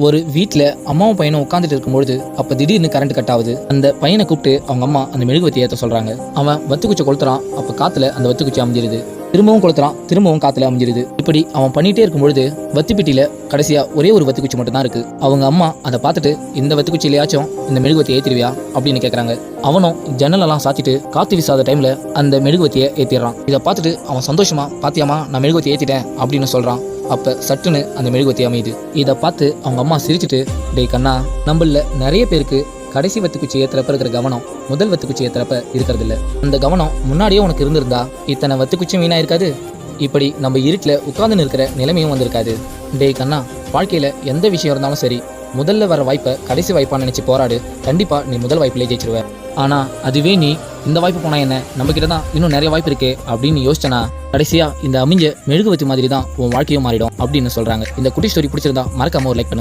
ஒரு வீட்டில் அம்மாவும் பையனும் உட்காந்துட்டு இருக்கும்பொழுது அப்போ திடீர்னு கரண்ட் கட் ஆகுது. அந்த பையனை கூப்பிட்டு அவங்க அம்மா அந்த மெழுகுவத்தி ஏற்ற சொல்றாங்க. அவன் வத்துக்குச்சி கொளுத்துறான். அப்போ காத்துல அந்த வத்துக்குச்சி அமைஞ்சிருது. திரும்பவும் கொளுத்துறான். திரும்பவும் காத்துல அமைஞ்சிருது. இப்படி அவன் பண்ணிட்டே இருக்கும்பொழுது வத்தி பெட்டியில கடைசியா ஒரே ஒரு வத்துக்குச்சி மட்டும் தான் இருக்கு. அவங்க அம்மா அதை பார்த்துட்டு இந்த வத்துக்குச்சியிலையாச்சும் இந்த மெழுகுவத்தியை ஏற்றிடுவியா அப்படின்னு கேட்கறாங்க. அவனும் ஜன்னலெல்லாம் சாத்திட்டு காத்து வீசாத டைம்ல அந்த மெழுகுவத்தியை ஏற்றிடுறான். இதை பார்த்துட்டு அவன் சந்தோஷமா பாத்தியாமா நான் மெழுகுவத்தி ஏற்றிட்டேன் அப்படின்னு சொல்றான். அப்ப சட்டுன்னு அந்த மெழுகுவத்தி அமையுது. இதை பார்த்து அவங்க அம்மா சிரிச்சுட்டு, டேய் கண்ணா, நம்மள நிறைய பேருக்கு கடைசி வத்துக்குச்சி ஏத்துறப்ப இருக்கிற கவனம் முதல் வத்துக்குச்சி ஏத்துறப்ப இருக்கிறது இல்ல. அந்த கவனம் முன்னாடியே உனக்கு இருந்திருந்தா இத்தனை வத்துக்குச்சியும் வீணா இருக்காது. இப்படி நம்ம இருட்டில் உட்கார்ந்து இருக்கிற நிலைமையும் வந்திருக்காது. டேய் கண்ணா, வாழ்க்கையில எந்த விஷயம் இருந்தாலும் சரி, முதல்ல வர வாய்ப்பை கடைசி வாய்ப்பா நினைச்சு போராடு. கண்டிப்பா நீ முதல் வாய்ப்பிலே ஜெயிச்சிருவ. ஆனா அதுவே நீ இந்த வாய்ப்பு போனா என்ன, நம்ம கிட்ட தான் இன்னும் நிறைய வாய்ப்பு இருக்கே அப்படின்னு யோசிச்சனா கடைசியா இந்த அமைஞ்ச மெழுகுவத்தி மாதிரி தான் உன் வாழ்க்கையும் மாறிடும் அப்படின்னு சொல்றாங்க. இந்த குட்டி ஸ்டோரி பிடிச்சிருந்தா மறக்காம ஒரு லைக் பண்ணுங்க.